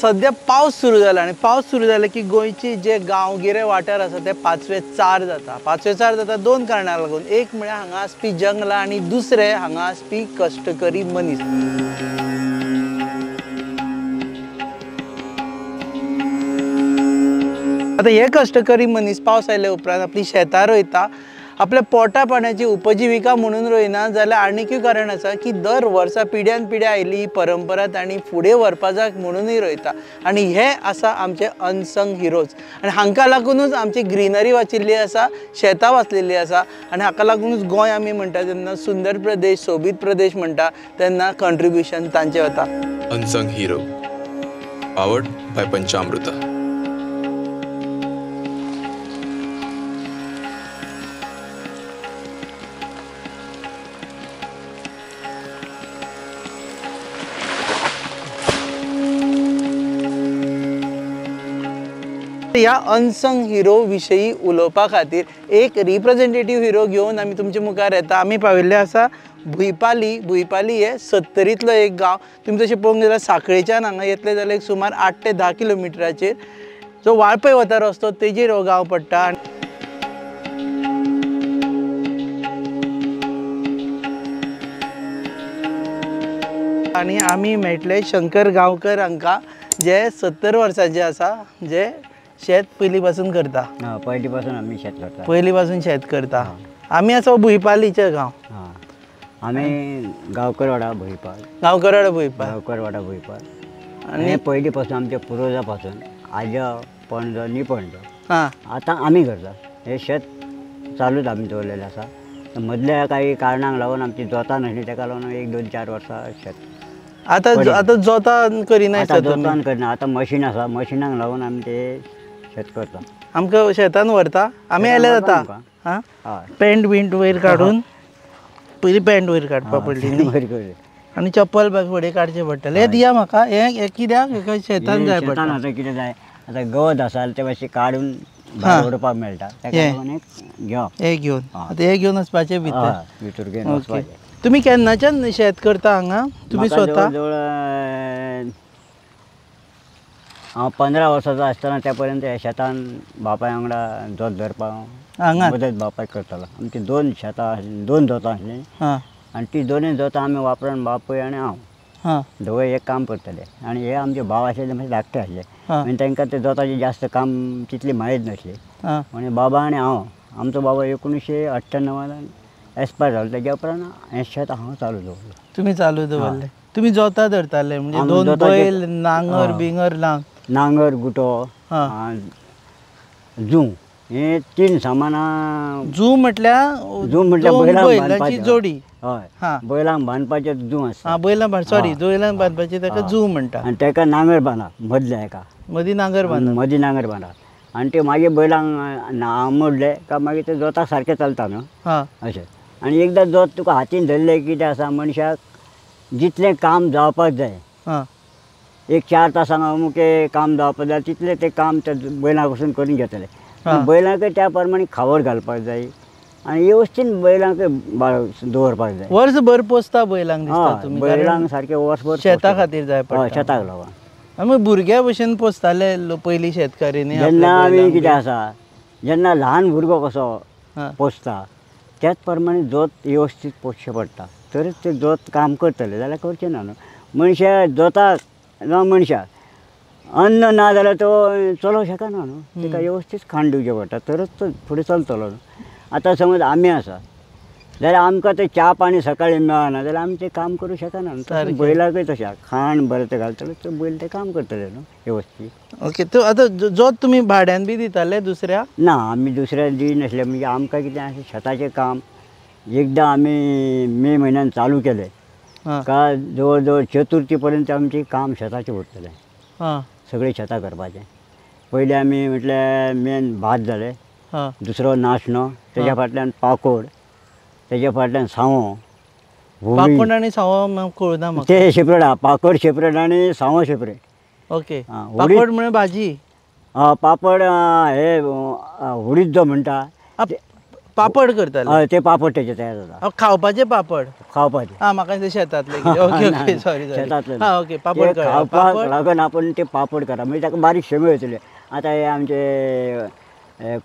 सध्या पावस सुरू जाला आणि पावस सुरू जाला की गोंयची जे गांवगिरे वाठार आसा ते पाचवे चार जाता दोन कारणां लागून। एक म्हळ्यार हांगा आसपी जंगलां आणि दुसरे हांगा आसपी कश्टकरी मनीस। आता हे कश्टकरी मनीस पावस आयले उपरांत आपली शेतां रोयता, आपल्या पोटा पाण्याची उपजीविका म्हणून रोयना जाल्यार आनीकूय कारण आसा की दर वर्सा पिढ्यान पिढ्या आयली परंपरा तांणी फुडें व्हरपा जाय म्हणूनय रोयता। आणि हे आसा आमचे अनसंग हिरोज आणि हांकां लागूनच आमची ग्रीनरी वाचिल्ली आसा, शेतां वाचलेली आसा आणि हाका लागूनच गोंय आमी म्हणटा तेन्ना सुंदर प्रदेश, सोबीत प्रदेश म्हणटा तेन्ना कंट्रिब्युशन तांचें वता। Unsung hero powered by Panchamrita. ह्या अनसंग हिरो विशयी उलोवपा खातीर एक रिप्रेझेंटेटिव्ह हिरो घेवन आमी तुमचे मुखार येता। आमी पाविल्ले आसा भुईपाली। भुईपाली हे 70रीतलो एक गांव। तुमी तशें पळोवंक गेल्यार सांखळेच्यान हांगा येतले जाल्यार एक सुमार 8 ते 10 किलोमिटराचेर जो वाळपय वता रस्तो तेजेर हो गांव पडटा। आनी आमी मेळटले शंकर गांवकर हांकां जे 70 वर्सांचे आसा, जे शेत पयलीं पासून करता। पयलीं पासून आमी शेत करता। पयलीं पासून शेत करता। आमी आसा भुईपालीचे गांव। आमी गांवकर वाडा भुईपाल। गांवकर वाडा भुईपाल। गांवकर वाडा भुईपाल। आणि पयलीं पासून आमच्या पुर्वजां पासून आजा पणजो निपणजो आतां आमी करता। हे शेत चालूच आमी दवरलेलें आसा। मदल्या काही कारणांक लागून आमची जोतां नासली तेका लागून 1-2-4 वर्सां शेत आतां जोतां करिना। जोतान करना, आतां मशीन आसा, मशिनाक लागून आमी ते शेत करता। आमकां शेतान व्हरता, आमी आयले जाता पेंट बिंट वयर काडून। पयलीं पेंट वयर काडपा पडली आनी चप्पल फुडें काडचें पडटलें। हें दिया म्हाका। हें कित्याक? हेका शेतान जाय पडटा। आतां कितें जाय, आतां गवत आसा ते मातशें काडून भायर उडोवपाक मेळटा तेका लागून एक घेवप। हें घेवन आतां हें घेवन वचपाचें भितर घेवन वचपाचें। तुमी केन्नाच्यान शेत करता हांगा? तुमी स्वता? हांव 15 वर्साचो आसतना त्या पर्यंत ह्या शेतान बापाय वांगडा जोत धरपाक मदत बापायक करतालो। आमची 2 शेतां आसलीं, 2 जोतां आसलीं आनी ती दोनूय जोतां आमी वापरून बापूय आनी हांव दोगूय एक काम करताले। आनी हे आमचे भाव आशिल्ले मातशे धाकटे आसले आनी तांकां ते जोताची जास्त काम तितली म्हायत नासली। आनी बाबा आनी हांव, आमचो बाबा 1998 एक्सपायर जालो। तेज्या उपरांत हें शेत हांव चालू दवरलें। तुमी चालू दवरलें? तुमी जोतां धरताले म्हणजे 2 बैल, नांगर बिंगर लावन? नांगर, गुटो, जूं हे 3 सामानां। जूं म्हटल्यार बैलांची जोडी? हय, बैलांक बांदपाचे जूं आसता। बैलांक बांदपाचे ताका जूं म्हणटा। आनी ताका नांगर बांदप मदल्या हेका, मदीं नांगर बांदप। मदीं नांगर बांदप आनी ते मागीर बैलांक मोडले काय मागीर ते जोताक सारकें चलता न्हू अशें। आनी एकदां जोत तुका हातीन धरलें कितें आसा, मनशाक जितलें काम जावपाक जाय, एक 4 तासांक अमुके काम जावपाक जाय तितलें ते काम त्या बैलां कडसून करून घेतले। बैलांक त्या प्रमाणे खावड घालपाक जाय आनी वेवस्थीत बैलांक दवरपाक जाय। वर्सभर पोसता बैलांक दिसता तुमी? बैलांक सारकें वर्सभर शेता खातीर जाय पडटा। शेताक लागून आमी भुरग्या भशेन पोसताले पयलीं शेतकारीनी। जेन्ना आमी कितें आसा, जेन्ना ल्हान भुरगो कसो पोसता त्याच प्रमाणे जोत वेवस्थीत पोसचें पडटा, तरच ते जोत काम करतले, जाल्यार करचें ना न्हू। मनशा जोताक जावं मनशाक अन्न ना जाल्यार तो चलोवंक शकना न्हू। ताका वेवस्थीत खाण दिवचें पडटा तरच तो फुडें चलतलो न्हू। आतां समज आमी आसा जाल्यार आमकां ते च्या पाणी सकाळीं मेळना जाल्यार आमी तें काम करूं शकना न्हू। बैलाकय तशें खाण बरें तें घालतलो तो बैल तें काम करतले न्हू वेवस्थीत। ओके, तो आतां जोत तुमी भाड्यान बी दिताले दुसऱ्या? ना, आमी दुसऱ्या दिनासले। म्हणजे आमकां कितें अशें शेताचें काम एकदां आमी मे म्हयन्यान चालू केलें का जवळ जवळ चतुर्थी पर्यंत आमचें काम शेताचें उरतलें। सगळें शेतां करपाचें। पयलीं आमी म्हटल्यार मेन भात जालें, दुसरो नाशणो, तेज्या फाटल्यान पाकोड, तेज्या फाटल्यान सावो। पाकोड आनी सावो कळना म्हाका। ते सेपरेट आहा, पाकोड सेपरेट आनी सावो सेपरेट। ओके, पाकोड म्हळ्यार भाजी? पापड हे उडीद जो म्हणटा पापड करताले हय ते पापड तेचे तयार जाता. खावपाचे पापड खावपाचे हा म्हाका दिसलें शेतांतले कितें. ओके ओके सॉरी शेतांतले हा ओके पापड ते कळ्ळें. खावपाक पापड लागून आपण ते पापड करा म्हणजे ताका बारीक शेंगो येतले. आतां हे आमचे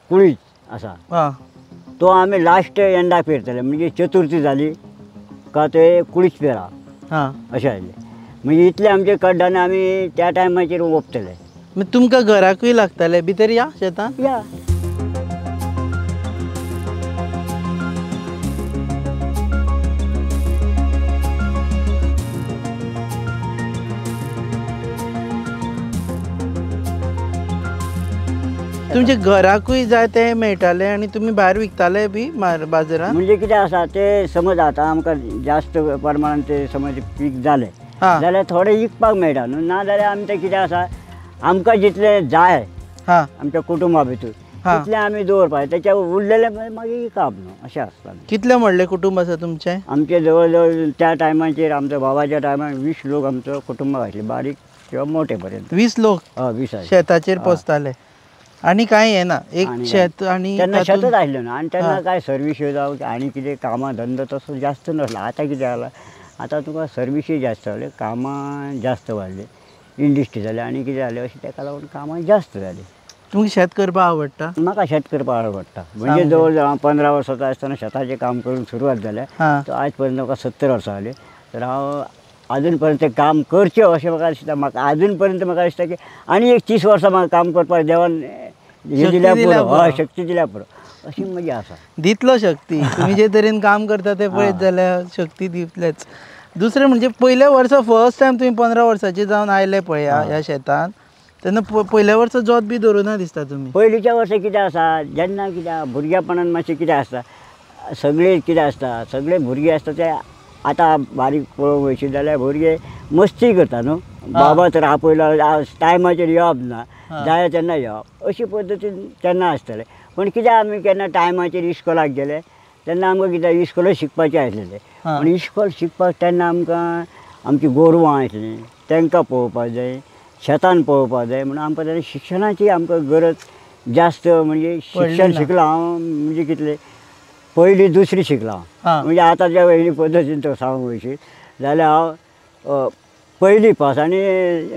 कुळीज आसा हा तो आमी लास्ट एंडाक पेरतले म्हणजे चतुर्थी जाली का ते कुळीज पेरा हा अशें आसलें. म्हणजे इतले आमचे कडधान्य आमी त्या टायमाचेर ओंपतले. मागीर तुमकां घराकूय लागताले भितर या शेतांत. या तुमचे घराकूय जाय ते मेळटाले आनी तुमी भायर विकताले बी बाजारांत. म्हणजे कितें आसा ते समज आतां आमकां जास्त प्रमाणान ते समज पीक जालें हा जाल्यार थोडें विकपाक मेळटा न्हू. ना जाल्यार आमी तें कितें आसा आमकां जितलें जाय हा आमच्या कुटुंबा भितर हा. तितलें आमी दवरपाक तेच्या उरलेलें मागीर विकप न्हू अशें आसता. कितले व्हडलें कुटुंब आसा तुमचें. आमचे जवळ जवळ त्या टायमाचेर आमच्या बाबाच्या टायमार 20 लोक आमचो कुटुंब आसले बारीक किंवा मोठे पर्यंत. 20 लोक 20 आसले. शेताचेर पोसताले आनी कांय हें ना एक आनी शेत आनी तेन्ना तातूंत- शेतच आसलें ना आनी तेन्ना हा. काय सर्विसी जावं आनी कितें कामां धंदो तसो जास्त नासलो. आतां कितें जालां आतां तुका सर्विसी जास्त जाले कामां जास्त वाडले इंडस्ट्री जाले आनी कितें जालें अशें ताका लागून कामां जास्त जालीं. तुमकां शेत करपाक आवडटा. म्हाका शेत करपाक आवडटा. म्हणजे जवळ जवळ 15 वर्साचो आसतना शेताचें काम करून सुरवात जाल्या हा तर आज पर्यंत म्हाका 70 वर्सां जालीं. तर हांव अजून पर्यंत तें काम करचें अशें म्हाका दिसता. म्हाका अजून पर्यंत म्हाका दिसता की आनी एक 30 वर्सां म्हाका काम करपाक देवान हे दिल्या पुरो हय शक्ती दिल्या पुरो अशी म्हजी आसा. दितलो शक्ती तुम्ही जे तरेन काम करता ते पळयत जाल्यार शक्ती दितलेच. दुसरें म्हणजे पयल्या वर्सा फर्स्ट टायम तुमी 15 वर्साचे जावन आयले पळय ह्या शेतांत तेन्ना पयल्या वर्सा जोत बी धरुना दिसता तुमी. पयलींच्या वर्सा कितें आसा जेन्ना कितें भुरग्यापणान मातशें कितें आसता सगळे कितें आसता सगळे भुरगे आसता ते आतां बारीक पळोवंक वयशीत जाल्यार भुरगे मस्ती करता न्हू. बाबा तर आपयलो टायमाचेर येवप ना जाय तेन्ना येवप अशी पद्दतीन तेन्ना आसतलें. पण कितें आमी केन्ना टायमाचेर इस्कॉलाक गेले तेन्ना आमकां कितें इस्कॉल शिकपाचें आसलेलें. पण इस्कॉल शिकपाक तेन्ना आमकां आमची गोरवां आसलीं तांकां पळोवपाक जाय शेतान पळोवपाक जाय म्हणून आमकां तेन्ना शिक्षणाची आमकां गरज जास्त. म्हणजे शिक्षण शिकलो हांव म्हणजे कितलें पयली दुसरी शिकलो हांव. म्हणजे आतांच्या वयली पद्दतीन तो सांगूंक वयशीत जाल्यार हांव पयली पास आनी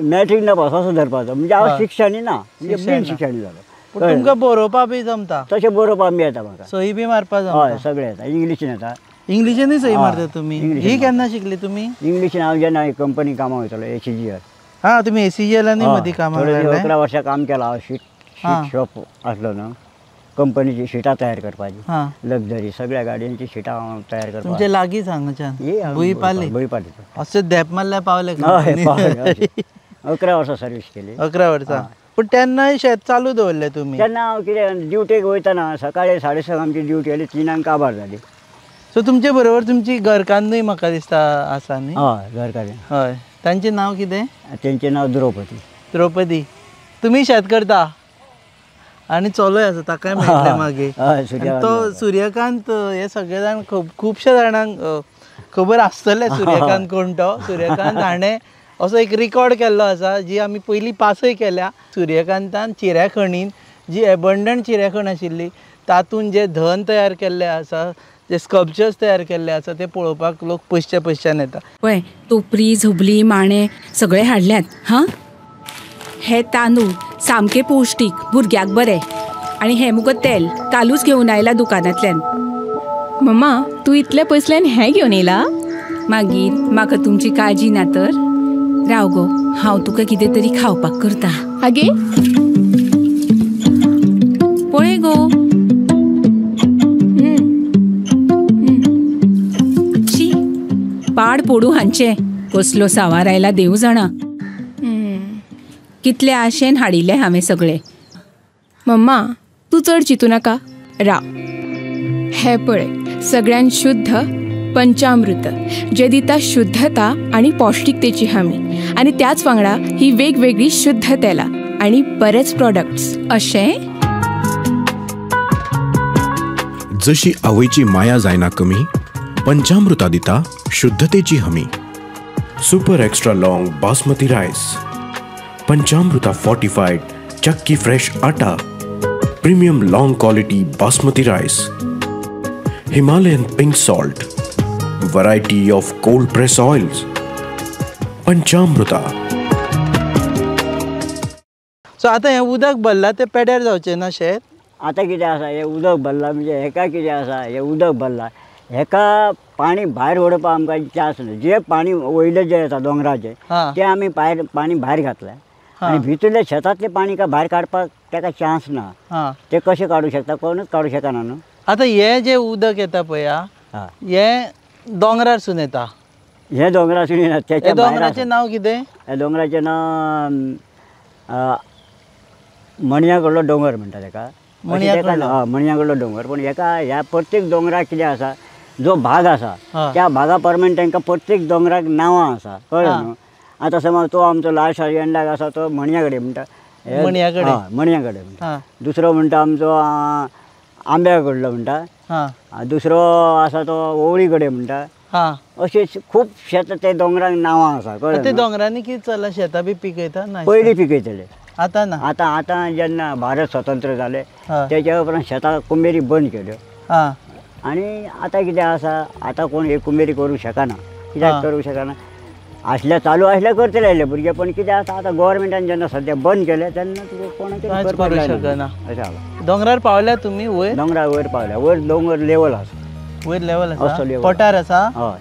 मॅट्रीक ना पास असो धरपाचो. म्हणजे हांव शिक्षणी ना म्हणजे बिन शिक्षणी जालो. पूण तुमकां बरोवपाक बी जमता. तशें बरोवपाक बी येता म्हाका. सही बी मारपाक हय जमता. सगळें येता. इंग्लिशीन येता. इंग्लिशीनूय सही मारता तुमी. इंग्लिशीन ही केन्ना शिकली तुमी. इंग्लिशीन हांव जेन्ना कंपनी कामाक वयतालो ACGR. हा तुमी ACGLांनी मदीं कामाक लागले. 11 वर्सां काम केलां हांव. शीट शॉप आसलो न्हू कंपनीची शिटां तयार करपाची हा लक्झरी सगळ्या गाडयांची शिटां हांव तयार करपाक. तुमचे लागीं हांगाच्यान भुई पाली भुईपाली अशें धॅप मारल्यार पावले. 11 वर्सां सर्वीस केली. 11 वर्सां. पूण तेन्नाय शेत चालू दवरलें तुमी. तेन्ना हांव कितें ड्युटेक वयतना सकाळी 6:30 आमची ड्युटी आयली 3 काबार जाली. सो तुमचे बरोबर तुमची घरकान्नूय म्हाका दिसता आसा न्ही. हय घरकान्नी. हय तांचें नांव कितें. तेंचें नांव द्रौपदी. द्रौपदी. तुमी शेत करता आनी चलोय आसा ताकाय मेळटलें मागीर. हय तो सूर्यकांत हे सगळे जाण खुबशे जाणांक खबर आसतलें सूर्यकांत कोण तो. सूर्यकांत हाणें असो एक रिकॉर्ड केल्लो आसा जी आमी पयलीं पासय केल्या. सूर्यकांतान चिऱ्याखणीन जी एबंडंट चिऱ्याखण आशिल्ली तातूंत जे धन तयार केल्ले आसा जे स्कल्पचर्स तयार केल्ले आसा ते पळोवपाक लोक पयसच्या पयसच्यान येता. पळय टोपरी झबली माणे सगळे हाडल्यात. हां हे तांदूळ सामके पौश्टीक भुरग्याक बरे आनी हे मुगो तेल कालूच घेवन आयला दुकानांतल्यान. मम्मा तू इतल्या पयसल्यान हें घेवन येयला. मागीर म्हाका तुमची काळजी ना तर. राव गो हांव तुका कितें तरी खावपाक करता. आगे पळय गो. शी पाड पडू हांचे कसलो सावार आयला देव जाणा. कितले आशेन हाडिल्ले हांवें सगळे. मम्मा तू चड चिंतू नाका. राव हे पळय सगळ्यान शुद्ध पंचामृत जे दिता शुद्धता आणि पौष्टिकतेची हमी आणि त्याच वांगडा ही वेगवेगळी शुद्ध तेलां आणि बरेच प्रोडक्ट्स अशें. जशी आवयची माया जायना कमी पंचामृता दिता शुद्धतेची हमी. Super extra long basmati rice Panchamrita fortified chakki fresh atta premium long quality basmati रायस Himalayan pink salt, variety of cold press oils, Panchamruta. So आतां हें उदक भरलां तें पेड्यार जावचें ना शेत. आतां कितें आसा हें उदक भरलां म्हणजे हेका कितें आसा हें उदक भरलां हेका पाणी भायर ओडपाक आमकां चान्स ना. जें पाणी वयलें जें येता दोंगराचें तें आमी भायर पाणी भायर घातलें आनी भितरल्या शेतांतलें पाणी काय भायर काडपाक तेका चान्स ना. तें कशें काडूं शकता कोणूच काडूं शकना न्हू. आतां हें जें उदक येता पळय हें दोंगरारसून येता. हें दोंगरासून येना तेच्या दोंगराचें नांव कितें? ह्या दोंगराचें नांव मणिया कडलो दोंगर म्हणटा तेका. मणिया कडलो दोंगर. पूण हेका ह्या प्रत्येक दोंगराक कितें आसा जो भाग आसा त्या भागा प्रमाणे तांकां प्रत्येक दोंगराक नांवां आसा कळ्ळें न्हू. आतां समज तो आमचो लास्ट एंडाक आसा तो मणिया कडेन म्हणटा. मणिया कडेन म्हणटा. दुसरो म्हणटा आमचो आंब्या कडलो म्हणटा. दुसरो आसा तो ओवळी कडेन म्हणटा. अशें खूब शेतां ते दोंगराक नांवां आसा कळ्ळें. ते दोंगरांनी कितें चल्लां शेतां बी पिकयता ना? पयलीं पिकयतले. आतां ना. आतां जेन्ना भारत स्वतंत्र जालें तेच्या उपरांत शेतां कुमेरी बंद केल्यो. आनी आतां कितें आसा आतां कोण हे कुमेरी करूं शकना. कित्याक करूं शकना आसल्या चालू आसल्या करतले आयले भुरगे. पण कितें आसा आतां गव्हर्मेंटान जेन्ना सद्या बंद केलें तेन्ना तुका कोणाचें करपाक शकना अशें आसा. दोंगरार पावल्या तुमी वयर? दोंगरा वयर पावल्या. वयर दोंगर लेवल आसा. वयर लेवल आसा पठार आसा. हय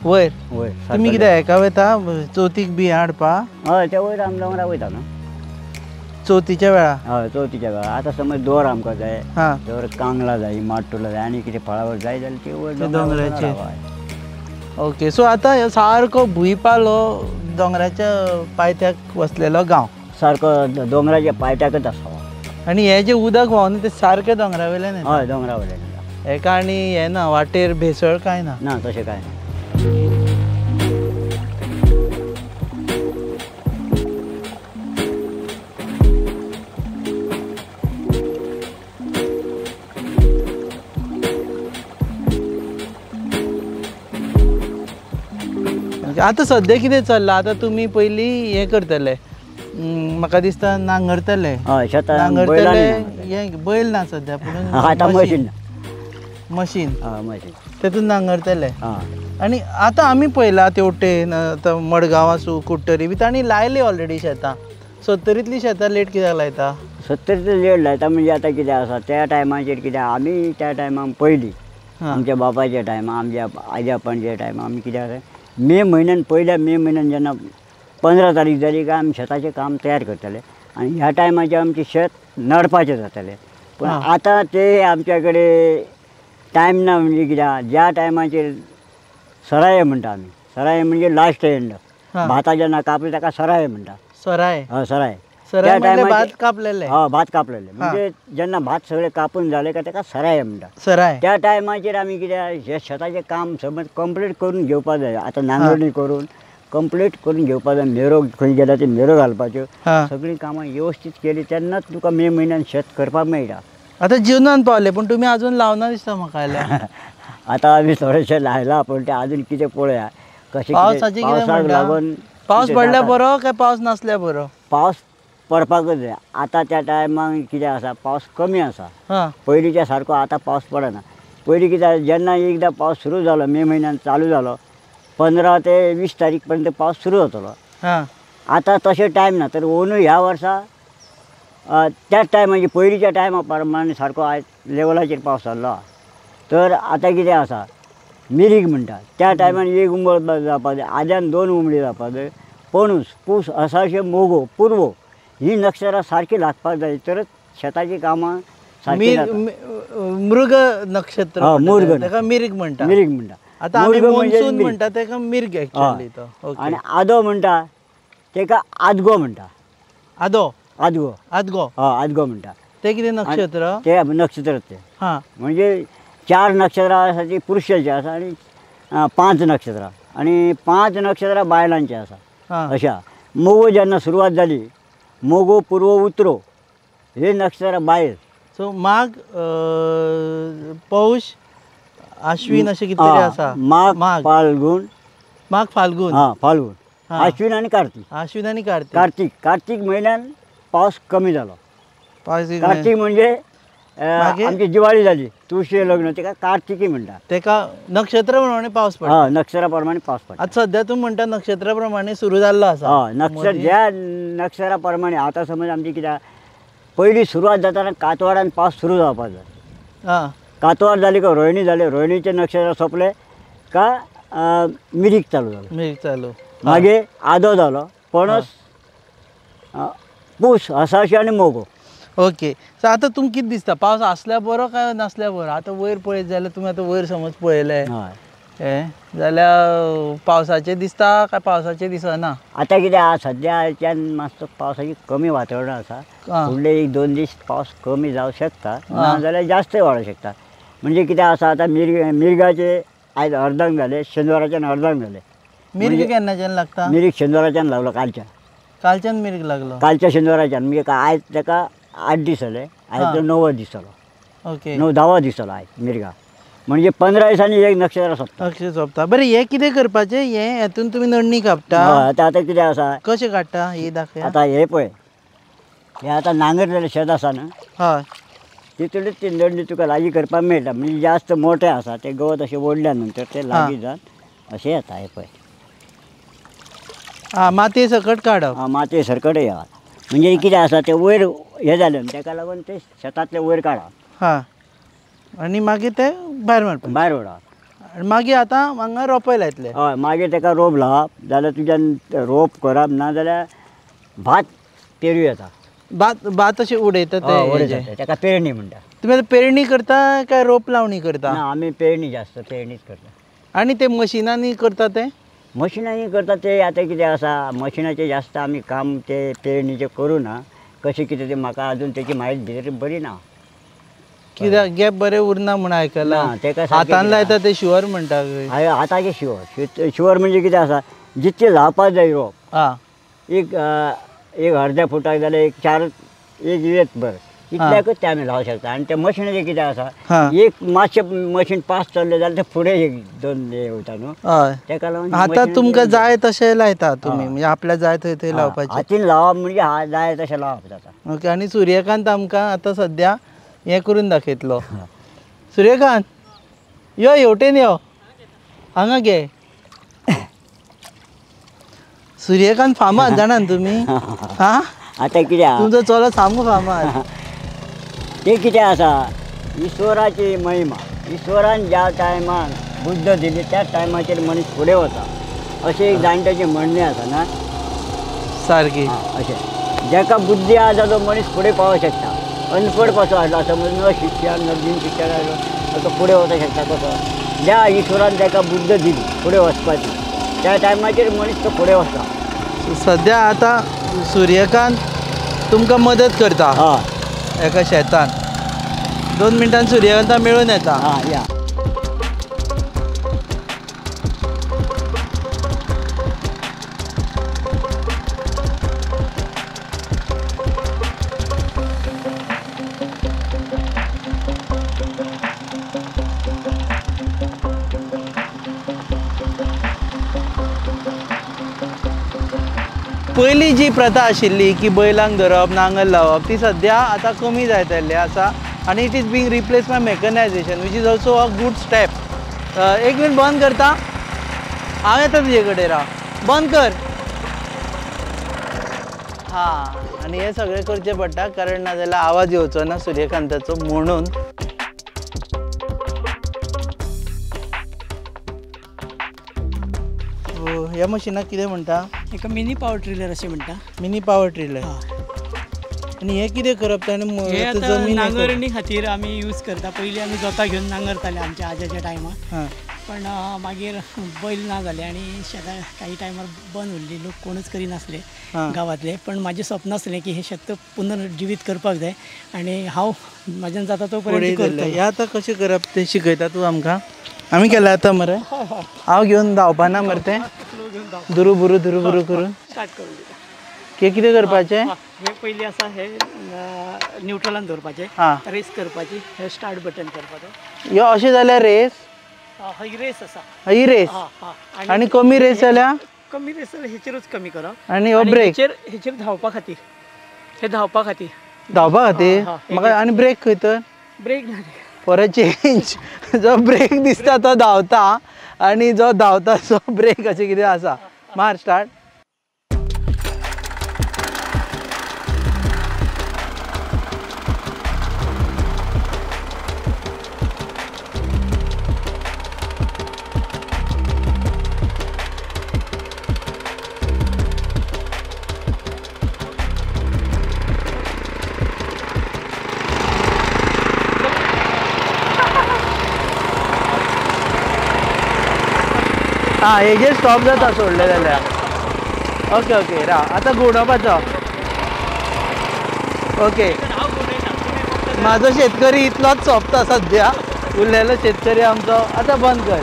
वयर वयर. तुमी कितें हेका वयता चवथीक बी हाडपा? हय त्या वयर आमी दोंगरा वयता न्हू चवथीच्या वेळा. हय चवथीच्या वेळा. आतां समज दोर आमकां जाय दोर कांगला जाय माट्टुला जाय आनी कितें फळावर जाय जाल्यार ते वयर दोंगराचेर. ओके. सो आतां सारको भुंयपालो दोंगराच्या पायथ्याक वसलेलो गांव. सारको दोंगराच्या पायथ्याकच आसा. आनी हें जें उदक व्हांवन तें सारकें दोंगरा वयल्यान येता? हय दोंगरा वयल्यान. हेका आनी हें ना वाटेर भेसळ कांय ना? ना तशें कांय ना. आतां सद्या कितें चल्लां? आतां तुमी पयलीं हें करतले म्हाका दिसता नांगरतले. नांगरतले हें बैल ना सद्या पूण आतां मशीन. मशीन मशीन तेतून नांगरतले. आनी आतां आमी पळयलां तेवटेन आतां मडगांव आसूं कुट्टरी बी तांणी लायली ऑलरेडी शेतां. 70तलीं शेतां लेट कित्याक लायता? 70तलीं लेट लायता म्हणजे आतां कितें आसा त्या टायमाचेर कितें आमी त्या टायमाक पयलीं आमच्या बापाच्या टायमार आमच्या आज्या पणच्या टायमार आमी कितें आसा मे म्हयन्यान पयल्या मे म्हयन्यान जेन्ना 15 तारीख जाली काय आमी शेताचें काम तयार करताले आनी ह्या टायमाचें आमचें शेत नडपाचें जातालें. पूण आतां ते आमच्या कडेन टायम ना. म्हणजे कित्याक ज्या टायमाचेर सराय म्हणटा आमी. सराय म्हणजे लास्ट एंड. भातां जेन्ना कापले ताका सराय म्हणटा. सराय? हय सराय. त्या टायमार भात कापलेले? हय भात कापलेले. म्हणजे जेन्ना भात सगळे कापून जाले काय ताका सराय म्हणटा. सराय. त्या टायमाचेर आमी कित्याक हे शेताचें काम समज कंप्लीट करून घेवपाक जाय. आतां नांगरणी करून कंप्लीट करून घेवपाक जाय. मेरो खंय गेल्यार ते मेरो घालपाच्यो सगळीं कामां वेवस्थीत केली तेन्नाच तुका मे म्हयन्यान शेत करपाक मेळटा. आतां जिवनान पावले पूण तुमी आजून लावना दिसता म्हाका जाल्यार. आतां आमी थोडेशें लायला पूण तें आजून कितें पळोवया कशें पावसाक लागून. पावस पडल्यार बरो काय पावस नासल्यार बरो? पावस पडपाकच जाय. आतां त्या टायमाक कितें आसा पावस कमी आसा. पयलींच्या सारको आतां पावस पडना. पयलीं कितें जेन्ना एकदां पावस सुरू जालो मे म्हयन्यान चालू जालो 15 ते 20 तारीख पर्यंत पावस सुरू जातलो. आतां तशें टायम ना. तर अंदू ह्या वर्सा त्याच टायमाचेर पयलींच्या टायमा प्रमाणे सारको आयज लेवलाचेर पावस जाल्लो. तर आतां कितें आसा मिरीग म्हणटा त्या टायमान एक उमळ जावपाक जाय. आद्यान 2 उमळी जावपाक जाय. पणूस पूस असाशे मोगो पुरवो ही नक्षत्रां सारकी लागपाक जाय तरच शेताची कामां सारकी जाता. मृग नक्षत्र मृग ताका मिरीग म्हणटा. मिरीग म्हणटा. आतां आमी मोन्सून म्हणटा ताका मिर्ग एक्चुअली तो. आनी आदो म्हणटा ताका आदगो म्हणटा. आदो? आदगो. आदगो? हय आदगो म्हणटा. ते कितें नक्षत्र? ते नक्षत्र ते. म्हणजे 4 नक्षत्रां आसा ती पुरुशाची आसा आनी 5 नक्षत्रां आनी 5 नक्षत्रां बायलांची आसा. अशा मोगो जेन्ना सुरवात जाली मोगो पुर्व उतरो हे नक्षत्रां बायल. सो माघ पौष आश्विन अशें कितें तरी आसा. माघ फाल्गून. माघ फाल्गून. फाल्गून आश्विन आनी कार्तिक. आश्विन आनी कार्तिक. कार्तिक म्हयन्यान पावस कमी जालो. कार्तिक म्हणजे आमची दिवाळी जाली तुळशी लग्न तेका कार्तिकी म्हणटा. तेका नक्षत्र प्रमाणे पावस पडटा. हय नक्षरा प्रमाणे पावस पडटा. आता सध्या तूं म्हणटा नक्षत्र प्रमाणे सुरू जाल्लो आसा. हय नक्षत्र ज्या नक्षरा प्रमाणे आतां समज आमची कित्याक पयली सुरवात जाताना कातवाडान पावस सुरू जावपाक जाय. हां कातवाड जाली का रोहिणी जाले रोहिणीचे नक्षत्र सोंपले का मिरीक चालू जालो. मिरीक चालू मागीर आदो जालो पणस पूस असाशी आनी मोगो. ओके. सो आतां तुमकां कितें दिसता पावस आसल्या बरो काय नासल्या बरो? आतां वयर पळयत जाल्यार तुमी आतां वयर समज पळयलें हय जाल्यार पावसाचें दिसता काय पावसाचें दिसना? आतां कितें आहा सद्याच्यान मातसो पावसाची कमी वातावरण आसा. फुडले 1-2 दीस पावस कमी जावं शकता नाजाल्यार जास्तय वाडूंक शकता. म्हणजे कितें आसा आतां मिरगाचे आयज अर्धांक जाले शेनवाराच्यान अर्धांक जाले. मिर्ग केन्नाच्यान लागता? मिरीक शेनवाराच्यान लागलो कालच्यान मिर्ग लागलो. कालच्या शेनवाराच्यान म्हणजे आयज ताका 8 दीस जाले आयज तो 9 दीस जालो. ओके 9-10 दीस जालो आयज मिरगा. म्हणजे 15 दिसांनी एक नक्षत्र सोंपता. अक्षय सोंपता. बरें हें कितें करपाचें? हेतून तुमी नडणी कापता? आतां कितें आसा कशें काडटा ही दाखया. आतां हे पळय हे आतां नांगरलेलें शेत आसा न्हू हय तितूनच ती नडणी तुका लागीं करपाक मेळटा. म्हणजे जास्त मोठें आसा ते गवत अशें ओडल्या नंतर ते लागीं जावन अशें येता. हे पळय मातये सकट काडप. मातये सरकट या म्हणजे कितें आसा ते वयर हे जालें तेका लागून ते शेतांतले वयर काडप. हां आनी मागीर ते भायर मारप. भायर ओडप. आनी मागीर आतां हांगा रोपय लायतले. हय मागीर तेका रोप लावप जाल्यार तुज्यान रोप करप ना जाल्यार भात पेरूं येता. भात अशें उडयता ते तेका पेरणी म्हणटा. तुमी आतां पेरणी करता काय रोप लावणी करता? ना आमी पेरणी जास्त पेरणीच करता. आनी ते मशिनांनी करता ते? मशिनांनी करता ते आतां कितें आसा मशिनाचें जास्त आमी काम ते पेरणीचें करूं ना. कशें कितें तें म्हाका अजून तेची म्हायती बरी ना. कित्याक गॅप बरें उरना म्हूण आयकलां. ना, तेका सारकें हातान कितें लायता ते शुअर म्हणटा. आतांचे शिवर म्हणजे कितें आसा जितके लावपाक जाय रोप हां एक अर्द्या फुटाक जाल्यार एक वेत भर इतल्याकच ते आमी लावंक शकता. आनी ते मशिनाचें कितें आसा एक मातशें मशीन पास चल्लें जाल्यार ते फुडें 1-2 हे वयता न्हू. हय तेका लागून आतां तुमकां जाय तशें लायता तुमी म्हणजे आपल्या जाय थंय लावपाचें. हातीन लावप म्हणजे जाय तशें लावप जाता. ओके. आनी सूर्यकांत आमकां आतां सद्या हें करून दाखयतलो. सूर्यकांत यो हेवटेन यो हांगा गे. सूर्यकांत फामाद जाणा तुमी. हां आतां कितें आहा तुमचो चलो सामको फामाद. ते कितें आसा ईश्वराची महिमा. ईश्वरान ज्या टायमान बुद्ध दिली त्या टायमाचेर मनीस फुडें वता अशें एक जाणट्याचें म्हणणें आसा ना. सारकी. अशें जेका बुद्धी आसा जाचो मनीस फुडें पावूंक शकता. अनपड कसो आसलो समज न शिक्षण न बिन शिक्षण आसलो तो फुडें वचूंक शकता कसो. ज्या ईश्वरान ताका बुद्ध दिली फुडें वचपाची त्या टायमाचेर मनीस तो फुडें वता. सद्या आतां सूर्यकांत तुमकां मदत करता एका शेतान. 2 मिनटान सूर्यकांता मेळून येता. या पयलीं जी प्रथा आशिल्ली की बैलांक धरप नांगर लावप ती सद्या आतां कमी जायत आयिल्ली आसा. आनी it is being replace by mechanisation which is also a good step. 1 minute बंद करता. हांव येता तुजे कडेन राव. बंद कर. हां आनी हें सगळें करचें पडटा कारण नाजाल्यार आवाज येवचो ना सूर्यकांताचो म्हणून. ह्या मशिनाक कितें म्हणटा? एका मिनी पावर ट्रिलर अशें म्हणटा. Mini power ट्रिलर. आनी हें कितें करप ताणें हे आतां नांगरणी खातीर आमी यूज करता. पयलीं आमी जोतां घेवन नांगरताले आमच्या आज्याच्या टायमार. पण मागीर बैल ना जाले आनी शेतां काही टायमार बंद उरली. लोक कोणूच करिनासले गांवांतले. पण म्हाजें स्वप्न आसलें की हे शेत पुनर्जिवीत करपाक जाय आनी हांव म्हाज्यान जाता तो पर्यंत करतलो. हें आतां कशें करप तें शिकयता तूं आमकां? आमी केलें आतां मरे. हांव घेवन धांवपाना मरे तें दुरू बुरू करून स्टार्ट करून दिता. कितें करपाचें? हे पयलीं आसा हे न्यूट्रलान दवरपाचें. रेस करपाची. हे स्टार्ट बटन करपाचो. यो अशें जाल्यार रेस. ही रेस आसा. ही रेस. आनी कमी रेस जाल्यार? कमी रेस जाल्यार हेचेरूच कमी करप. आनी हो ब्रेक? हेचेर धांवपा खातीर. हे धांवपा खातीर. धांवपा खातीर? म्हाका आनी ब्रेक खंय तर? ब्रेक फॉर अ चेंज जो ब्रेक दिसता तो धांवता आनी जो धांवता तो ब्रेक अशें कितें आसा. मार स्टार्ट. हां हेजेर स्टॉप जाता सोडले जाल्यार. ओके ओके राव आतां घुंवडावपाचो. ओके म्हाजो शेतकरी इतलोच सोंपता सद्या. उरलेलो शेतकरी आमचो आतां बंद कर.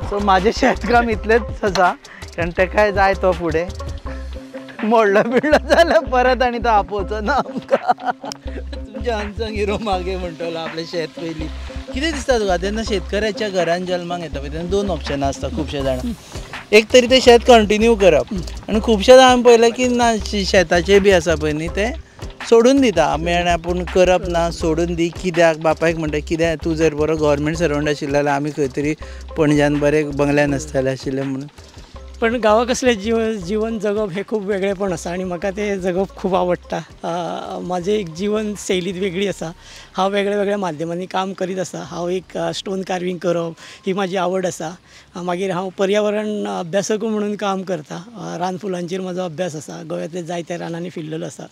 सो म्हाजें शेतकाम इतलेंच आसा कारण तेकाय जाय तो फुडें मोडलो बिडलो जाल्यार परत आनी तो आपोवचो ना आमकां. तुमचे अनसंग हिरो मागे म्हणटलो आपलें शेत पयलीं. कितें दिसता तुका जेन्ना शेतकऱ्याच्या घरान जल्माक येता पळय तेन्ना 2 ऑप्शनां आसता खुबशे जाणां. एक तरी ते शेत कंटिन्यू करप आनी खुबशे जाण पळयलें की ना शेताचे बी आसा पळय न्ही ते सोडून दिता. मेळना पूण करप ना सोडून दी. कित्याक बापायक म्हणटा कित्याक तूं जर बरो गव्हर्मेंट सर्वंट आशिल्लो जाल्यार आमी खंय तरी पणज्यान बरे बंगल्यान आसताले आशिल्ले म्हणून. पण गांवाक असलें जीवन जगप हे खूब वेगळेपण आसा आनी म्हाका तें जगप खूब आवडटा. म्हाजें एक जीवन शैलीच वेगळी आसा. हांव वेगळ्या वेगळ्या माध्यमांनी काम करीत आसा. हांव एक स्टोन कार्विंग करप ही म्हाजी आवड आसा. मागीर हांव पर्यावरण अभ्यासक म्हणून काम करता. रानफुलांचेर म्हजो अभ्यास आसा. गोव्यातल्या जायत्या रानांनी फिरलेलो आसा.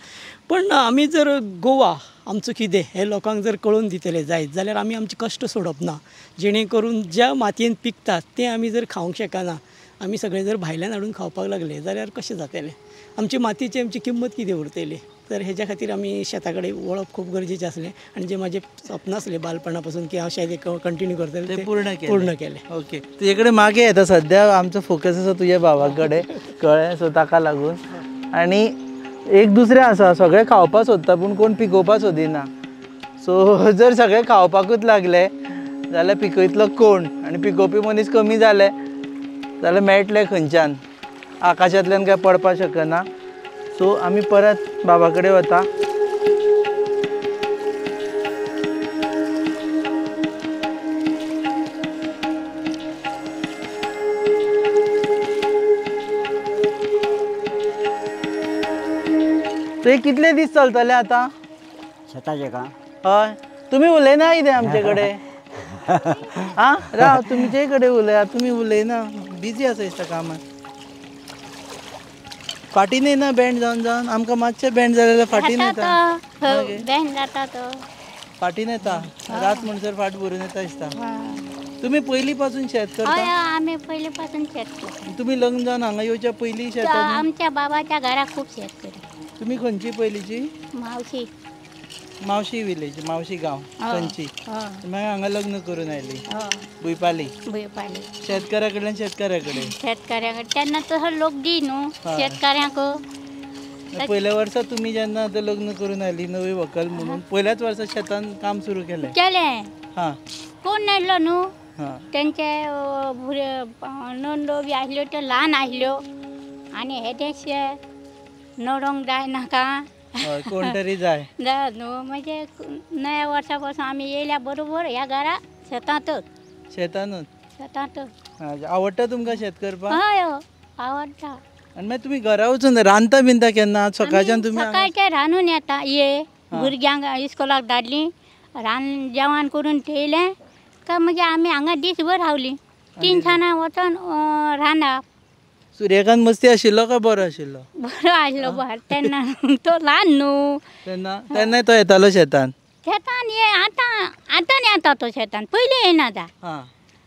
पण आमी जर गोवा आमचो कितें हें लोकांक जर कळून दितले जायत जाल्यार आमी आमचे कश्ट सोडप ना. जेणे करून ज्या मातयेंत पिकतात तें आमी जर खावंक शकना आमी सगळे जर भायल्यान हाडून खावपाक लागले जाल्यार कशें जातलें. आमची मातयेची आमची किंमत कितें उरतली. तर हेज्या खातीर आमी शेता कडेन वळप खूब गरजेचें आसलें आनी जें म्हाजें स्वप्न आसलें बालपणा पासून की हांव शेत कंटिन्यू करतलें तें पूर्ण केलें. ओके तुजे कडेन मागे येता सद्या आमचो फोकस आसा तुज्या भावा कडेन कळ्ळें. सो ताका लागून आनी एक दुसरें आसा सगळें खावपाक सोदता पूण कोण पिकोवपाक सोदिना. सो जर सगळें खावपाकूच लागले जाल्यार पिकयतलो कोण आनी पिकोवपी मनीस कमी जाले जाल्यार मेळटले खंयच्यान. आकाशांतल्यान काय पडपाक शकना. सो आमी परत बाबा कडेन वता. ते कितले दीस चलतले आतां शेताचें काम. हय तुमी उलयना कितें आमचे कडेन. आं राव तुमचे कडेन उलया. तुमी उलयना बिजी आसा दिसता कामाक. फाटीन येना बँड जावन जावन आमकां मातशें बँड जालें जाल्यार फाटीन येता. बँड जाता तो फाटीन येता रात म्हणसर फाट भरून येता दिसता. तुमी पयलीं पासून शेत हय करता. आमी पयलीं पासून शेत करता. तुमी लग्न जावन हांगा येवच्या पयलीं शेत. आमच्या बाबाच्या घरा खूब शेत करता. तुमी खंयची पयलींची. मावशी मावशी विलेज मावशी गांव खंयची. मागीर हांगा लग्न करून आयली बुयपाली. शेतकारा कडल्यान शेतकारा कडेन. शेतकाऱ्यांक तेन्ना तसो लोक दी न्हू शेतकाऱ्यांक. पयल्या वर्सा तुमी जेन्ना आतां लग्न करून आयली नवी व्हंकल म्हणून पयल्याच वर्सा शेतान काम सुरू केलें. हां कोण नायलो न्हू. तेंचे नंदो बी आसल्यो त्यो ल्हान आसल्यो आनी हे तें शेत नडोंक जाय नाका. कोण तरी जाय न्हू. म्हणजे नव्या वर्सा पासून आमी येयल्या बरोबर ह्या घरा शेतांतच. आवडटा तुमकां शेत करपाक. हय आवडटा. आनी मागीर तुमी घरा वचून रांदता बिनता केन्ना सकाळच्यान तुमी. सकाळचें रांदून येता. भुरग्यांक इस्कोलाक धाडलीं रान जेवण करून ठेयलें काय मागीर आमी हांगा दीसभर रावलीं. 3 सानां वचोन रांदप. सुर्यकांत मस्ती आशिल्लो काय बरो आशिल्लो. बरो आसलो तेन्ना तो ल्हान न्हू. तेन्नाय तो येतालो शेतान. आतां येता तो शेतान पयलीं येना जा.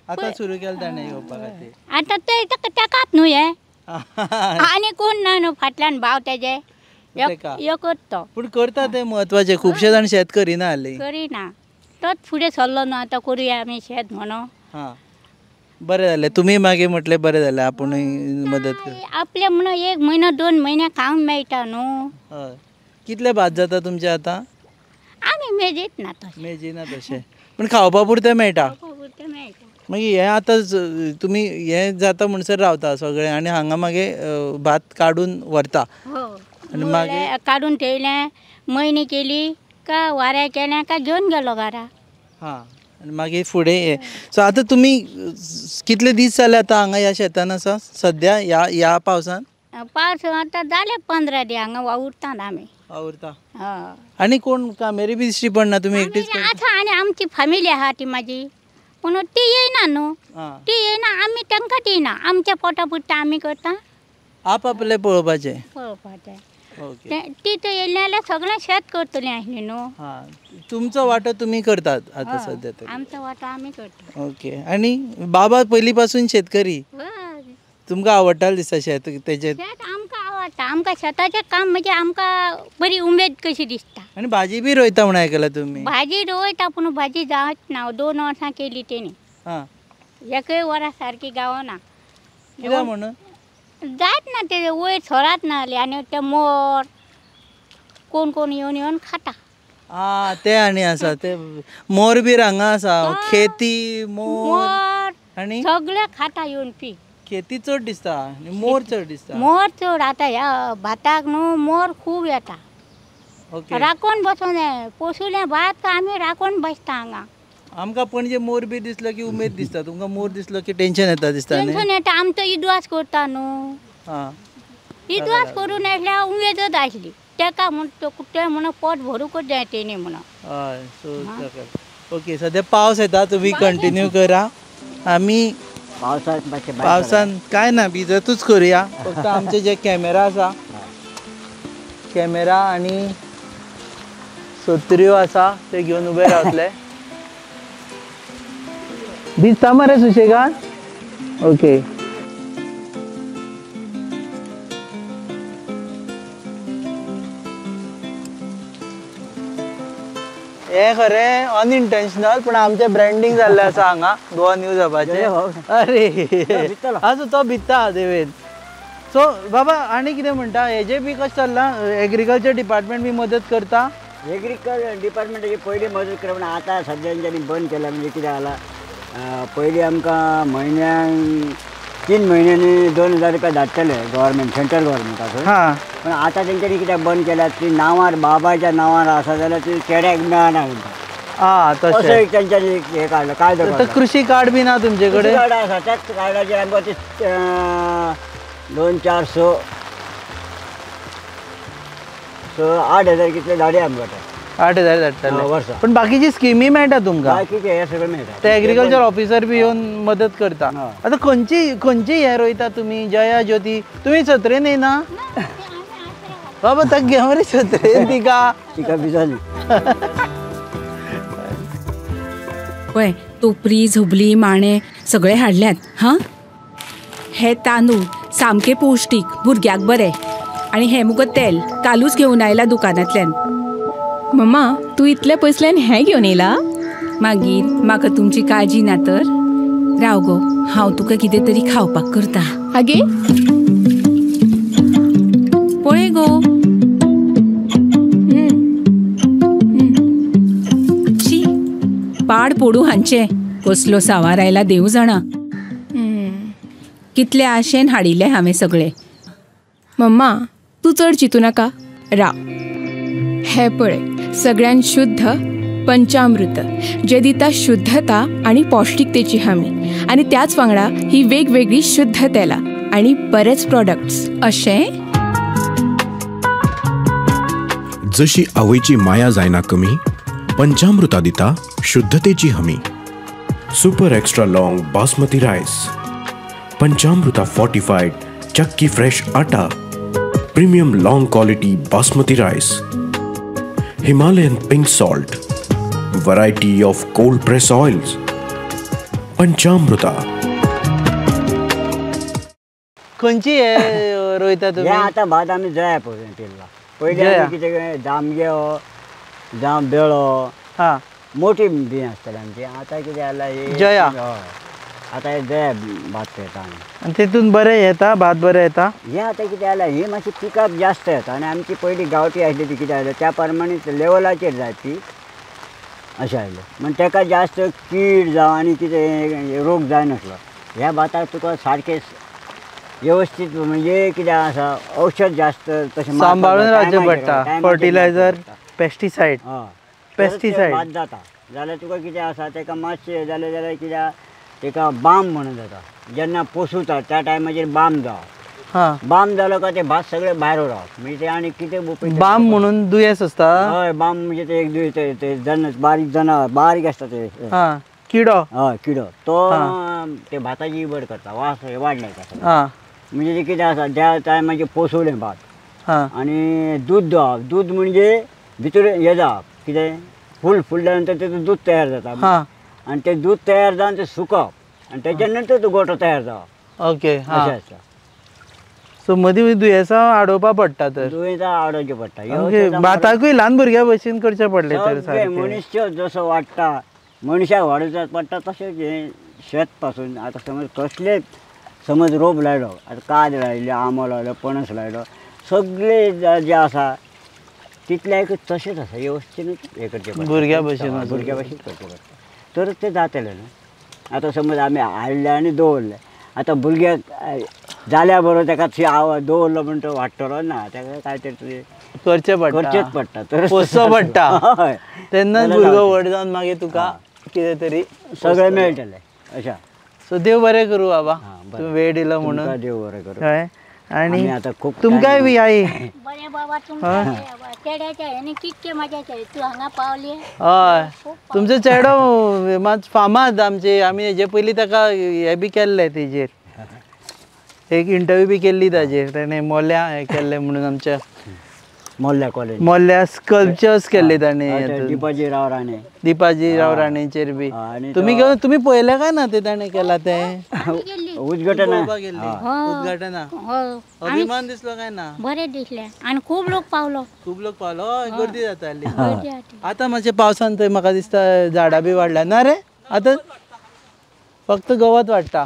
आतां सुरू केलें ताणें येवपा खातीर. आतां तेकाच न्हू हे आनी कोण ना न्हू फाटल्यान भाव तेजे एकच तो. पूण करता तें म्हत्वाचें. खुबशे जाण शेत करिना हालीं. करिना तोच फुडें सरलो न्हू. आतां करुया आमी शेत म्हणून. हां बरें जालें. तुमी मागीर म्हटलें बरें जालें आपुणूय मदत कर. आपलें म्हणून 1 म्हयनो 2 म्हयने खावंक मेळटा न्हू. हय कितले भात जाता तुमचें आतां. आमी मेजीत ना तशें. मेजिना तशें पूण खावपा पुरतें मेळटा. मागीर हें आतां तुमी हें जाता म्हणसर रावता सगळें आनी हांगा मागीर भात काडून व्हरता. आनी मागीर काडून ठेयलें मयनी केली का वाऱ्या केल्या का घेऊन गेलो घरा. हां आनी मागीर फुडें सो आतां तुमी कितले दीस जाले आतां हांगा ह्या शेतान आसा सद्या ह्या पावसान? पावस आतां जाले 15 दीस हांगा वावुरतात आमी. आवरता हय. आनी कोण कामेरी बी दिश्टी पडना तुमी एकटीच आमी आसा आनी आमची फॅमिली आहा ती म्हाजी पूण ती येयना न्हू. ती येयना आमी तांकां दिना आमच्या पोटा पुरता आमी करता. आपलें पळोवपाचें. पळोवपाचें. ओके. ती तर येयली जाल्यार सगळें शेत करतलीं आसलीं न्हू. हां तुमचो वांटो तुमी करतात आतां सद्या तरी. आमचो वांटो आमी करता. ओके. आनी बाबा पयलीं पासून शेतकरी तुमकां आवडटालें दिसता शेत तेजें? शेत आमकां आवडटा. आमकां शेताचें काम म्हणजे आमकां बरी उमेद कशी दिसता. आनी भाजी बी रोयता म्हणून आयकलां तुमी? भाजी रोयता पूण भाजी जावच ना. 2 वर्सां केली तेणी. हां एकय वरा सारकी गावना. कित्याक म्हणून? जायत ना ते वयर सोरात ना जाली आनी ते मोर कोण कोण येवन खाता. ते आनी आसा ते मोर बी हांगा आसा. खेती मोर आनी सगळे खाता येवन पीक. खेती चड दिसता आनी मोर चड दिसता. मोर चड आतां ह्या भाताक न्हू मोर खूब येता. ओके. राखोन बसूं जाय. पोसुलें भात आमी राखोन बसता हांगा. आमकां पणजे मोर बी दिसलो की उमेद दिसता. तुमकां मोर दिसलो की टेन्शन येता दिसता न्ही? टेन्शन येता. आमचो इदवास करता न्हू. हां इदवास करून येयल्यार उमेदच आसली. तेका म्हण ते म्हणून पोट भरूंकच जाय तेणी म्हणून. हय सो ओके. सद्या पावस येता तुमी कंटिन्यू करा. आमी पावसान काय ना भिजतूच करुया. फक्त आमचे जे कॅमेरा आसा कॅमेरा आनी सत्र्यो आसा ते घेवन उबे रावतले. भिजता मरे सुशेगाद? ओके. हे खरें अनइंटेन्शनल पूण आमचें ब्रँडींग जाल्लें आसा हांगा गोवा न्यूज हबाचें. अरे आजू तो भित्ता देवेन. सो बाबा आनी कितें म्हणटा हेजें बी कशें चल्लां? एग्रीकल्चर डिपार्टमेंट बी मदत करता? एग्रीकल्चर डिपार्टमेंटाची पयलीं मदत करप ना. आतां सद्या तेंच्यांनी बंद केला. म्हणजे कितें जालां पयलीं आमकां म्हयन्याक 3 म्हयन्यांनी 2000 रुपया धाडटले गव्हर्मेंट सेंट्रल गव्हर्मेंटाचो. हां पण आतां तेंच्यांनी कित्याक बंद केल्या ती नांवार बाबाच्या नांवार आसा जाल्यार ती चेड्याक मेळना म्हणटा. तशें असो एक तेंच्यांनी हें काडला कायदो काडला. कृषी कार्ड बी ना तुमचे कडेन? कार्ड आसा. त्याच कार्डाचेर आमकां ती 2, 4, 6 8,000 कितले धाडया आमकां. 8,000 धाडटले वर्सा. पण बाकीची स्किमी मेळटा तुमकां? बाकीचे हे सगळें मेळटा. ते एग्रीकल्चर ऑफिसर बी येवन मदत करता. आतां खंयची हे रोयता तुमी? जया ज्योती तुमी सत्रेन येना? बाबा ताका घे मरे सत्रेन तिका भिजली. पळय टोपरी झबली माणे सगळे हाडल्यात. हां हे तांदूळ सामके पौश्टीक भुरग्याक बरे. आनी हे मुगो तेल कालूच घेवन आयला दुकानांतल्यान. मम्मा तू इतल्या पयसल्यान हें घेवन येयला? मागीर म्हाका तुमची काळजी ना तर? राव गो हांव तुका कितें तरी खावपाक करता. आगे पळय गो. शी पाड पडू हांचे. कसलो सावार आयला देव जाणा. कितले आशेन हाडिल्ले हांवें सगळे. मम्मा तू चड चिंतू नाका. राव हे पळय सगळ्यात शुद्ध पंचामृत जे दिता शुद्धता आणि पौष्टिकतेची हमी. आणि त्याच वांगडा ही वेगवेगळी शुद्ध तेलां आणि बरेच प्रोडक्ट्स अशें. जशी आवयची माया जायना कमी पंचामृता दिता शुद्धतेची हमी. Super extra long basmati rice, Panchamrita fortified chakki fresh atta, premium long quality basmati rice, Himalayan pink salt, variety of cold press oils, Panchamruta. खंयची हे रोयता हे तुमी? आतां भात आमी जया पळोवन केल्ला. पयलीं आमी कितें जामग्यो जावं बेळो हां मोठी बी आसताली आमची. आतां कितें जालां हे जया. आतां हे जया भात करता आमी. आनी तितून बरें येता भात बरें येता? हे आतां कितें जालां ही मातशी पिकअप जास्त येता. आनी आमची पयलीं गांवठी आसली ती कितें जालें त्या प्रमाणे लेवलाचेर जाय ती अशें आयलें. म्हण ताका जास्त कीड जावं आनी कितें रोग जायनासलो. ह्या भाताक तुका सारकें व्यवस्थीत म्हणजे कितें आसा औषध जास्त तशें सांबाळून रावचें पडटा. फर्टिलायझर पेस्टिसायड हय पेस्टिसायड. बाद जाता जाल्यार तुका कितें आसा तेका मातशें जालें जाल्यार कित्याक तेका बाम म्हणून जाता. जेन्ना पोसुता त्या टायमाचेर बाम जावप. हा बाम जालो का ते भात सगळे भायर उरप म्हणजे ते आनी कितें बुपयता. बाम म्हणून दुयेंस असता. हय बाम म्हणजे ते एक दुयेंस ते बारीक जनावर बारीक आसता ते. हा किडो. हय किडो तो ते भाताची इबड करता वास वाडले हा म्हणजे ते कितें आसा त्या टायमाचेर पोसवलें भात. हा आनी दूद दवप. दूद म्हणजे भितर हें जावप कितें फुलल्या नंतर तेचो दूद तयार जाता. हा आनी ते दूद तयार जावन ते सुकप आनी तेच्या नंतर तो गोठो तयार जावप. ओके. अशें हा आसता. सो मदीं दुयेंसां आडोवपा पडटा तर. दुयेंसां आडोवचें पडटा. ओके. भाताकूय ल्हान भुरग्या भशेन करचें पडलें तर सगळें सारकें. मनुश्य जसो वाडटा मनशाक वाडोवचो पडटा तशेंच हें शेत पासून आतां समज कसलेच समज रोप लायलो आतां काज लायले आंबो लायलो पणस लायलो सगळे जे आसा तितल्याक तशेंच आसा वेवस्थीत हें करचें पडटा. भुरग्या भशेन भुरग्या भशेन करचें पडटा तरच तें जातलें न्हू. आतां समज आमी हाडले आनी दवरले आतां भुरग्याक जाल्या बरोबर तेका दवरलो म्हणून तो वाडटलो ना तेका काय तरी करचें पडटा. करचेंच पडटा तर पोसचो पडटा. हय तेन्नाच भुरगो व्हड जावन मागीर तुका कितें तरी सगळें मेळटलें अशें. सो देव बरें करूं बाबा बरें. तूं वेळ दिलो म्हणून. तुमकां देव बरें करूं. हय आनी आमी आतां खूब तुमकांय बी आई. बरें बाबा तुमच्या चेड्याच्या हेणी कितके मजा तूं हांगा पावली. हय तुमचो चेडो मात फामाद आमचे. आमी हेजे पयलीं ताका हें बी केल्लें तेजेर एक इंटरव्यू बी केल्ली ताजेर. ताणें मोल्या हें केल्लें म्हणून आमच्या मोल्ल्या कॉलेज मोल्या स्कल्पचर्स केल्ले ताणें. दिपाजी राव राणे. दिपाजी राव राणेचेर बी. आनी तुम्ही पळयलें काय ना ते ताणें केला तें उजगटन पळोवपाक गेल्ली उद्घाटना. अभिमान दिसलो काय ना. बरें दिसलें आनी खूब लोक पावलो. खूब लोक पावलो. हय गर्दी जाताली. गर्दी जाता. आतां मातशें पावसान थंय म्हाका दिसता झाडां बी वाडल्या ना रे. आतां फक्त गवत वाडटा.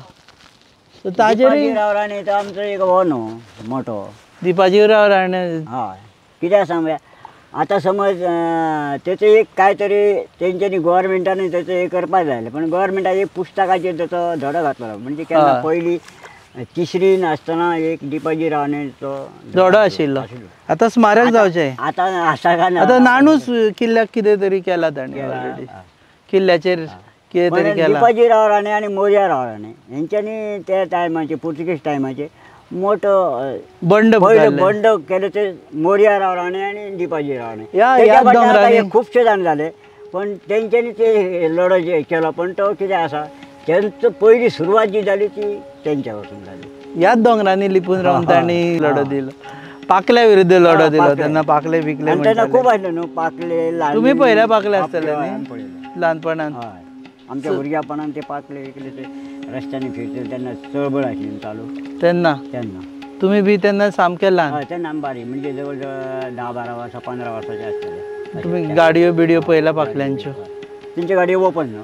सो ताजेर राव राणे तो आमचो एक हो न्हू मोठो. दिपाजी राव राणे. हय कित्याक सांगया आतां समज तेचो एक काय तरी तेंच्यांनी गोवोरमेंटान तेचो हें करपाक जाय पण गोवोरमेंटान एक पुस्तकाचेर तेचो धडो घातलो म्हणजे केन्ना पयलीं तिसरीन आसतना एक दिपाजी रावणेचो धडो आशिल्लो. आतां स्मारक जावचें. आतां आसा काय ना. आतां नाणूच किल्ल्याक कितें तरी केला ताणें ऑलरेडी. किल्ल्याचेर कितें तरी केला. दिपाजी राव राणे आनी मोरया राव राणे हेंच्यांनी त्या टायमाचेर पुर्तुगेज टायमाचेर मोठो बंड बंड केले ते मोरया राव राणे आनी दिपाजी राव राणे. ह्या दोंगरांनी खुबशे जाण जाले पण तेंच्यांनी ते लढो जे केलो पण तो कितें आसा तेंचो पयली सुरवात जी जाली ती तेंच्या वचून जाली. ह्याच दोंगरांनी लिपून रावन तांणी लढो दिलो. पाकल्या विरुद्ध लढो दिलो. तेन्ना पाकले बिकले तेन्ना खूब आसले न्हू पाकले. तुम्ही पयल्या पाकले आसतले न्ही ल्हानपणान. हय आमच्या भुरग्यापणान ते पाकले विकले ते रस्त्यांनी फिरतले तेन्ना चळवळ आशिल्ली चालू तेन्ना. तुम्ही बी तेन्ना सामके ल्हान. हय तेन्ना आमी बारीक म्हणजे जवळ जवळ 10-12 वर्सां 15 वर्सांचे आसतले. तुम्ही गाडयो बिडयो पयल्या पाकल्यांच्यो. तेंच्यो गाडयो ओपन न्हू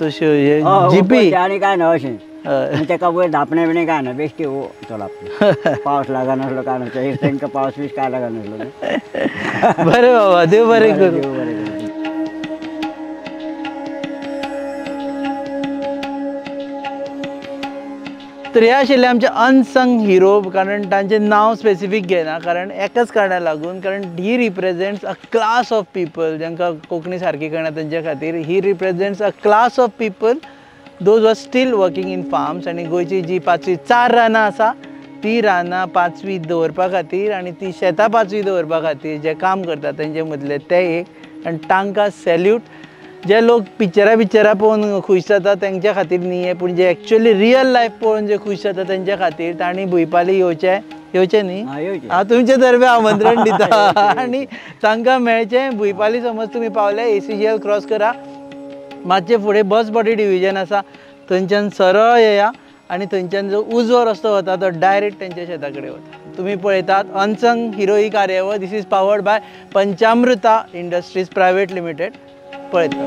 तश्यो जीपी आनी काय ना अशें. तेका वयर धापणे बिणे काय ना बेश्टी चलप. पावस लागा नासलो काय ना तेंकां पावस बीस काय लागा नासलो. बरें बाबा देव बरें करूं. तर हे आशिल्ले आमचे अनसंग हिरो. कारण तांचें नांव स्पेसिफीक घेना कारण एकाच कारणाक लागून कारण ही represents a class of people जांकां कोंकणी सारकी कळना तेंच्या खातीर. ही represents a class of people those are still working in farms. आनी गोंयची जी 4 रानां आसा ती रानां 5वी दवरपा खातीर आनी ती शेतां 5वी दवरपा खातीर जे काम करता तेंचे मदले ते एक. आनी तांकां सॅल्यूट. जे लोक पिक्चरां पळोवन खूश जाता तेंच्या खातीर न्ही पूण जे एक्चुअली रियल लायफ पळोवन जे खूश जाता तेंच्या खातीर तांणी भुयपाली येवचें न्ही. हांव तुमचे तर्फे आमंत्रण दिता आनी तांकां मेळचें. भुयपाली समज तुमी पावले ACGL क्रॉस करा. मातशे फुडें बस बॉडी डिविजन आसा थंयच्यान सरळ येया आनी थंयच्यान जो उजो रस्तो वता तो डायरेक्ट तेंच्या शेता कडेन वता. तुमी पळयतात अनसंग हिरो ही कार्यावळ. This is powered by Panchamrita industries private limited. पळयता.